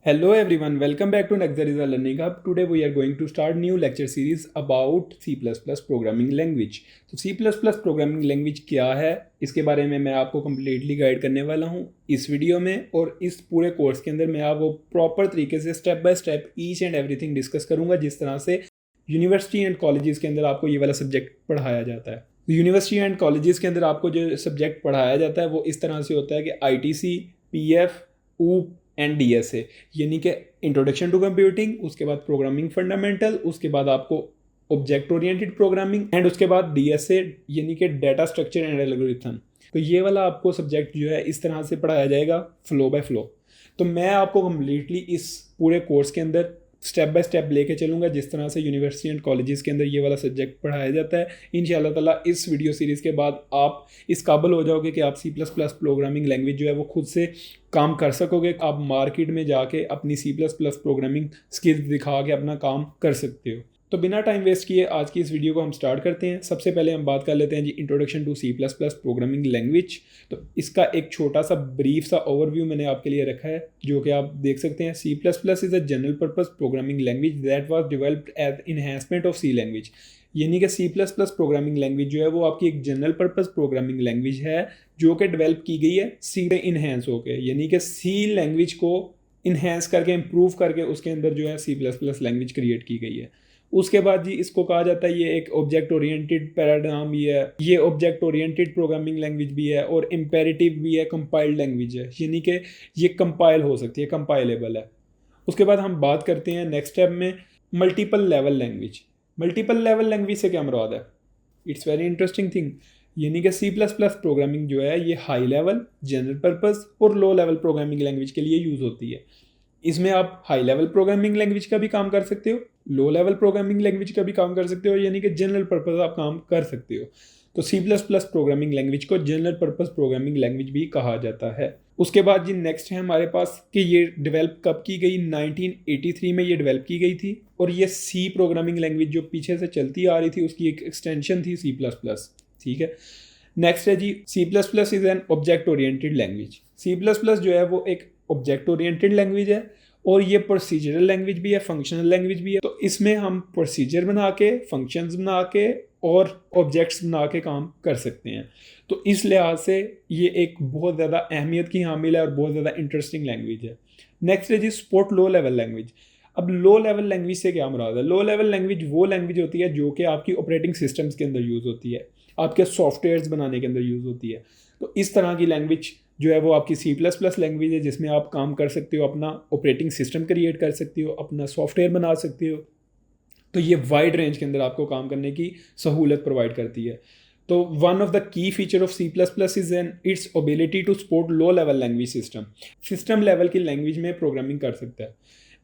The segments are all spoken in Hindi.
Hello everyone, welcome back to Naxariza Learning Hub. Today we are going to start new lecture series about C++ programming language. तो C++ programming language क्या है, इसके बारे में मैं आपको completely गाइड करने वाला हूँ इस वीडियो में। और इस पूरे कोर्स के अंदर मैं आपको प्रॉपर तरीके से step by step each and everything discuss करूँगा, जिस तरह से यूनिवर्सिटी एंड कॉलेजेस के अंदर आपको ये वाला सब्जेक्ट पढ़ाया जाता है। यूनिवर्सिटी एंड कॉलेजेस के अंदर आपको जो सब्जेक्ट पढ़ाया जाता है वो इस तरह से होता है कि ITC, PF, ऊप एंड DSA, यानी कि इंट्रोडक्शन टू कंप्यूटिंग, उसके बाद प्रोग्रामिंग फंडामेंटल, उसके बाद आपको ऑब्जेक्ट ओरिएंटेड प्रोग्रामिंग एंड उसके बाद DSA यानी कि डाटा स्ट्रक्चर एंड एल्गोरिथम। तो ये वाला आपको सब्जेक्ट जो है इस तरह से पढ़ाया जाएगा फ्लो बाय फ्लो। तो मैं आपको कम्प्लीटली इस पूरे कोर्स के अंदर स्टेप बाय स्टेप लेके चलूँगा, जिस तरह से यूनिवर्सिटी एंड कॉलेजेस के अंदर ये वाला सब्जेक्ट पढ़ाया जाता है। इंशाल्लाह ताला इस वीडियो सीरीज़ के बाद आप इस काबिल हो जाओगे कि आप C++ प्रोग्रामिंग लैंग्वेज जो है वो खुद से काम कर सकोगे। आप मार्केट में जाके अपनी C++ प्रोग्रामिंग स्किल्स दिखा के अपना काम कर सकते हो। तो बिना टाइम वेस्ट किए आज की इस वीडियो को हम स्टार्ट करते हैं। सबसे पहले हम बात कर लेते हैं जी introduction to C++ programming language. तो इसका एक छोटा सा ब्रीफ सा ओवरव्यू मैंने आपके लिए रखा है, जो कि आप देख सकते हैं। C++ is a general purpose programming language that was developed as enhancement of C language. यानी कि C++ प्रोग्रामिंग लैंग्वेज जो है वो आपकी एक जनरल पर्पस प्रोग्रामिंग लैंग्वेज है, जो कि डेवलप की गई है C पे इन्हेंस होकर, यानी कि C लैंग्वेज को इन्हेंस करके इम्प्रूव करके उसके अंदर जो है C++ लैंग्वेज क्रिएट की गई है। उसके बाद जी इसको कहा जाता है ये एक ऑब्जेक्ट ओरिएंटेड पैराडाइम भी है, ये ऑब्जेक्ट ओरिएंटेड प्रोग्रामिंग लैंग्वेज भी है और इम्पेरेटिव भी है, कंपाइल्ड लैंग्वेज है, यानी कि ये कंपाइल हो सकती है, कंपाइलेबल है। उसके बाद हम बात करते हैं नेक्स्ट स्टेप में multiple level language. Multiple level language से क्या मुराद है? It's very interesting thing. यानी कि C++ प्रोग्रामिंग जो है ये हाई लेवल, जनरल पर्पस और लो लेवल प्रोग्रामिंग लैंग्वेज के लिए यूज़ होती है। इसमें आप हाई लेवल प्रोग्रामिंग लैंग्वेज का भी काम कर सकते हो, लो लेवल प्रोग्रामिंग लैंग्वेज का भी काम कर सकते हो, यानी कि जनरल पर्पस आप काम कर सकते हो। तो C++ प्रोग्रामिंग लैंग्वेज को जनरल पर्पस प्रोग्रामिंग लैंग्वेज भी कहा जाता है। उसके बाद जी नेक्स्ट है हमारे पास कि ये डेवलप कब की गई, 1983 में ये डेवलप की गई थी। और ये C प्रोग्रामिंग लैंग्वेज जो पीछे से चलती आ रही थी उसकी एक एक्सटेंशन थी C++। ठीक है। नेक्स्ट है जी C++ is an object oriented language. C++ जो है वो एक ऑब्जेक्ट ओरिएंटेड लैंग्वेज है और ये प्रोसीजरल लैंग्वेज भी है, फंक्शनल लैंग्वेज भी है। तो इसमें हम प्रोसीजर बना के, फंक्शंस बना के और ऑब्जेक्ट्स बना के काम कर सकते हैं। तो इस लिहाज से ये एक बहुत ज़्यादा अहमियत की हामिल है और बहुत ज़्यादा इंटरेस्टिंग लैंग्वेज है। नेक्स्ट है जी सपोर्ट लो लेवल लैंग्वेज। अब लो लेवल लैंग्वेज से क्या मुराद है? लो लेवल लैंग्वेज वो लैंग्वेज होती है जो कि आपकी ऑपरेटिंग सिस्टम्स के अंदर यूज़ होती है, आपके सॉफ्टवेयर्स बनाने के अंदर यूज़ होती है। तो इस तरह की लैंग्वेज जो है वो आपकी C++ लैंग्वेज है, जिसमें आप काम कर सकते हो, अपना ऑपरेटिंग सिस्टम क्रिएट कर सकते हो, अपना सॉफ्टवेयर बना सकते हो। तो ये वाइड रेंज के अंदर आपको काम करने की सहूलत प्रोवाइड करती है। तो one of the key feature of C++ is an its ability to support low level language system level की लैंग्वेज में प्रोग्रामिंग कर सकता है,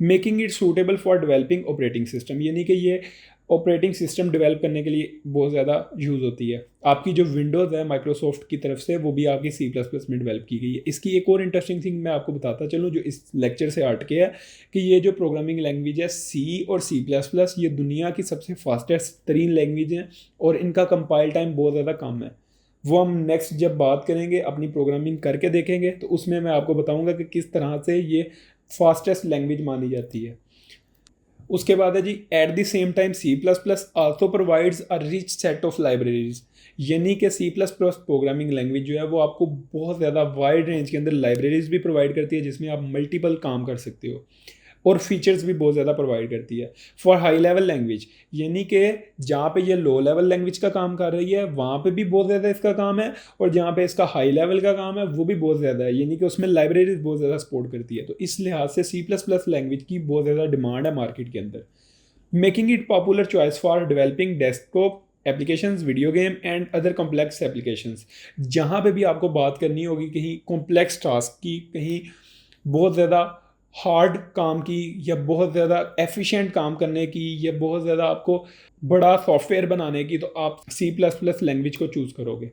making it suitable for developing operating system. यानी कि ये ऑपरेटिंग सिस्टम डेवलप करने के लिए बहुत ज़्यादा यूज़ होती है। आपकी जो विंडोज़ है माइक्रोसॉफ्ट की तरफ से, वो भी आपकी C++ में डेवलप की गई है। इसकी एक और इंटरेस्टिंग थिंग मैं आपको बताता चलूँ जो इस लेक्चर से हट के है, कि ये जो प्रोग्रामिंग लैंग्वेज है C और C++, ये दुनिया की सबसे फास्टेस्ट तरीन लैंग्वेज हैं और इनका कंपाइल टाइम बहुत ज़्यादा कम है। वो हम नेक्स्ट जब बात करेंगे, अपनी प्रोग्रामिंग करके देखेंगे, तो उसमें मैं आपको बताऊँगा कि किस तरह से ये फास्टेस्ट लैंग्वेज मानी जाती है। उसके बाद है जी at the same time C++ also provides a rich set of libraries. यानी कि C++ प्रोग्रामिंग लैंग्वेज जो है वो आपको बहुत ज़्यादा वाइड रेंज के अंदर लाइब्रेरीज भी प्रोवाइड करती है, जिसमें आप मल्टीपल काम कर सकते हो और फीचर्स भी बहुत ज़्यादा प्रोवाइड करती है फॉर हाई लेवल लैंग्वेज। यानी कि जहाँ पे ये लो लेवल लैंग्वेज का काम कर रही है वहाँ पे भी बहुत ज़्यादा इसका काम है, और जहाँ पे इसका हाई लेवल का काम है वो भी बहुत ज़्यादा है, यानी कि उसमें लाइब्रेरीज बहुत ज़्यादा सपोर्ट करती है। तो इस लिहाज से C++ लैंग्वेज की बहुत ज़्यादा डिमांड है मार्केट के अंदर, making it popular choice for developing desktop applications, video game and other complex applications. जहाँ पे भी आपको बात करनी होगी कहीं कॉम्प्लेक्स टास्क की, कहीं बहुत ज़्यादा हार्ड काम की, या बहुत ज़्यादा एफिशिएंट काम करने की, या बहुत ज़्यादा आपको बड़ा सॉफ्टवेयर बनाने की, तो आप C++ लैंग्वेज को चूज़ करोगे।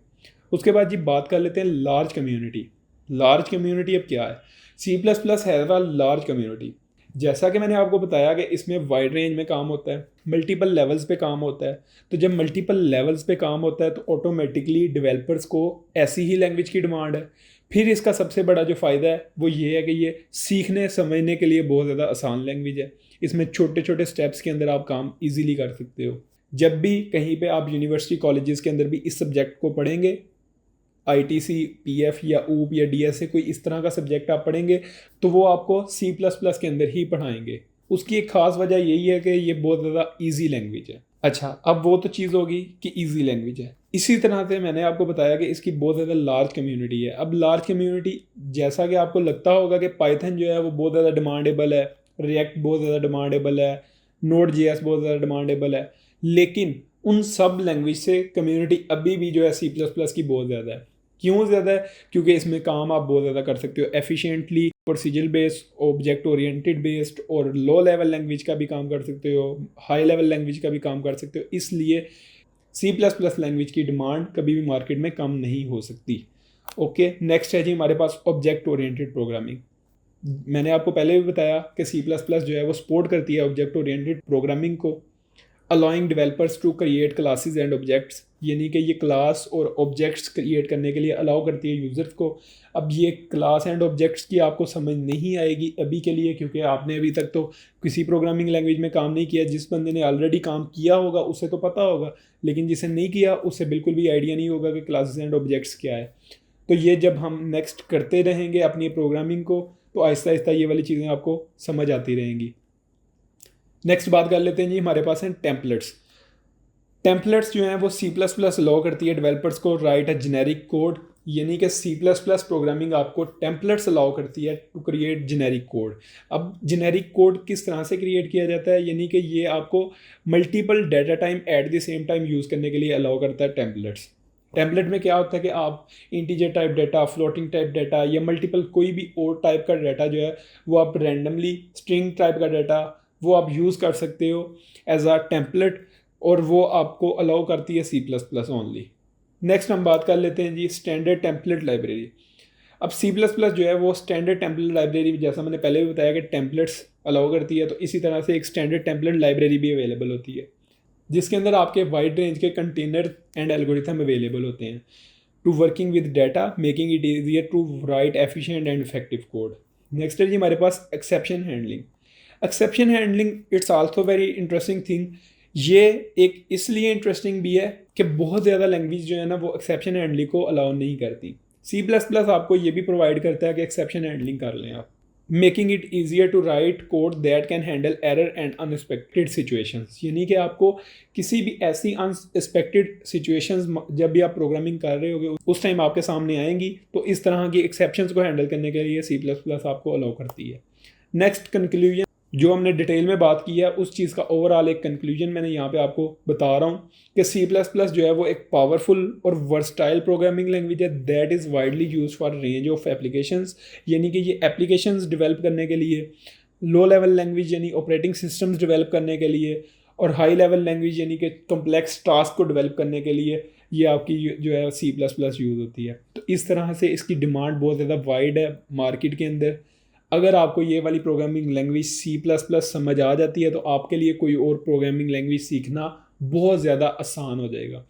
उसके बाद जी बात कर लेते हैं लार्ज कम्युनिटी। लार्ज कम्युनिटी अब क्या है? C++ has a large community. जैसा कि मैंने आपको बताया कि इसमें वाइड रेंज में काम होता है, मल्टीपल लेवल्स पे काम होता है। तो जब मल्टीपल लेवल्स पे काम होता है तो ऑटोमेटिकली डेवलपर्स को ऐसी ही लैंग्वेज की डिमांड है। फिर इसका सबसे बड़ा जो फ़ायदा है वो ये है कि ये सीखने समझने के लिए बहुत ज़्यादा आसान लैंग्वेज है। इसमें छोटे छोटे स्टेप्स के अंदर आप काम इजीली कर सकते हो। जब भी कहीं पे आप यूनिवर्सिटी कॉलेजेस के अंदर भी इस सब्जेक्ट को पढ़ेंगे, आईटीसी, पीएफ या ऊप या डीएसए कोई इस तरह का सब्जेक्ट आप पढ़ेंगे, तो वो आपको सी प्लस प्लस के अंदर ही पढ़ाएंगे। उसकी एक ख़ास वजह यही है कि ये बहुत ज़्यादा ईजी लैंग्वेज है। अच्छा, अब वो तो चीज़ होगी कि ईजी लैंग्वेज है। इसी तरह से मैंने आपको बताया कि इसकी बहुत ज़्यादा लार्ज कम्युनिटी है। अब लार्ज कम्युनिटी, जैसा कि आपको लगता होगा कि पाइथन जो है वो बहुत ज़्यादा डिमांडेबल है, रिएक्ट बहुत ज़्यादा डिमांडेबल है, नोड जेएस बहुत ज़्यादा डिमांडेबल है, लेकिन उन सब लैंग्वेज से कम्युनिटी अभी भी जो है सी प्लस प्लस की बहुत ज़्यादा है। क्यों ज़्यादा है? क्योंकि इसमें काम आप बहुत ज़्यादा कर सकते हो efficiently, procedure based, object oriented based, और लो लेवल लैंग्वेज का भी काम कर सकते हो, हाई लेवल लैंग्वेज का भी काम कर सकते हो। इसलिए सी प्लस प्लस लैंग्वेज की डिमांड कभी भी मार्केट में कम नहीं हो सकती। ओके, नेक्स्ट है जी हमारे पास ऑब्जेक्ट ओरिएंटेड प्रोग्रामिंग। मैंने आपको पहले भी बताया कि सी प्लस प्लस जो है वो सपोर्ट करती है ऑब्जेक्ट ओरिएंटेड प्रोग्रामिंग को, allowing developers to create classes and objects, यानी कि ये क्लास और ऑब्जेक्ट्स क्रिएट करने के लिए अलाउ करती है यूज़र्स को। अब ये क्लास एंड ऑब्जेक्ट्स की आपको समझ नहीं आएगी अभी के लिए, क्योंकि आपने अभी तक तो किसी प्रोग्रामिंग लैंग्वेज में काम नहीं किया। जिस बंदे ने ऑलरेडी काम किया होगा उसे तो पता होगा, लेकिन जिसे नहीं किया उसे बिल्कुल भी आइडिया नहीं होगा कि क्लासेस एंड ऑब्जेक्ट्स क्या है। तो ये जब हम नेक्स्ट करते रहेंगे अपनी प्रोग्रामिंग को, तो आहिस्ता आहिस्ता ये वाली चीज़ें आपको समझ आती रहेंगी। नेक्स्ट बात कर लेते हैं जी, हमारे पास हैं टेम्पलेट्स। टेम्पलेट्स जो हैं वो सी प्लस प्लस अलाउ करती है डेवलपर्स को राइट अ जेनेरिक कोड, यानी कि सी प्लस प्लस प्रोग्रामिंग आपको टेम्पलेट्स अलाउ करती है टू क्रिएट जेनेरिक कोड। अब जेनेरिक कोड किस तरह से क्रिएट किया जाता है, यानी कि ये आपको multiple data time eight the same time use करने के लिए अलाउ करता है टेम्पलेट्स। टेम्पलेट में क्या होता है कि आप integer type data, floating type data या मल्टीपल कोई भी और टाइप का डाटा जो है वो आप रैंडमली, स्ट्रिंग टाइप का डाटा वो आप यूज़ कर सकते हो एज अ टेम्पलेट, और वो आपको अलाउ करती है C plus plus only. Next हम बात कर लेते हैं जी स्टैंडर्ड टेम्पलेट लाइब्रेरी। अब सी प्लस प्लस जो है वो स्टैंडर्ड टेम्पलेट लाइब्रेरी, जैसा मैंने पहले भी बताया कि टेम्पलेट्स अलाउ करती है, तो इसी तरह से एक स्टैंडर्ड टेम्पलेट लाइब्रेरी भी अवेलेबल होती है, जिसके अंदर आपके वाइड रेंज के कंटेनर एंड एल्गोरिथम अवेलेबल होते हैं to working with data, making it easier to write efficient and effective code. Next है जी हमारे पास exception handling. Exception handling it's also very interesting thing. ये एक इसलिए इंटरेस्टिंग भी है कि बहुत ज़्यादा लैंग्वेज जो है ना वो एक्सेप्शन हैंडलिंग को अलाउ नहीं करती। सी प्लस प्लस आपको ये भी प्रोवाइड करता है कि एक्सेप्शन हैंडलिंग कर लें आप, making it easier to write code that can handle error and unexpected situations, यानी कि आपको किसी भी ऐसी अनएक्सपेक्टेड सिचुएशंस जब भी आप प्रोग्रामिंग कर रहे होगे उस टाइम आपके सामने आएंगी, तो इस तरह की एक्सेप्शंस को हैंडल करने के लिए सी प्लस प्लस आपको अलाउ करती है। नेक्स्ट कंक्लूजन, जो हमने डिटेल में बात की है उस चीज़ का ओवरऑल एक कंक्लूजन मैंने यहाँ पे आपको बता रहा हूँ कि सी प्लस प्लस जो है वो एक पावरफुल और वर्सटाइल प्रोग्रामिंग लैंग्वेज है that is widely use for range of applications, यानी कि ये एप्लीकेशंस डेवलप करने के लिए, लो लेवल लैंग्वेज यानी ऑपरेटिंग सिस्टम्स डेवलप करने के लिए, और हाई लेवल लैंग्वेज यानी कि कम्प्लेक्स टास्क को डेवलप करने के लिए ये आपकी जो है सी प्लस प्लस यूज़ होती है। तो इस तरह से इसकी डिमांड बहुत ज़्यादा वाइड है मार्केट के अंदर। अगर आपको ये वाली programming language C plus plus समझ आ जाती है तो आपके लिए कोई और प्रोग्रामिंग लैंग्वेज सीखना बहुत ज़्यादा आसान हो जाएगा।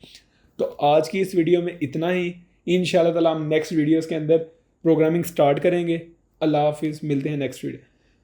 तो आज की इस वीडियो में इतना ही। इंशाल्लाह ताला हम नेक्स्ट वीडियोज़ के अंदर प्रोग्रामिंग स्टार्ट करेंगे। अल्लाह हाफिज़, मिलते हैं नेक्स्ट वीडियो।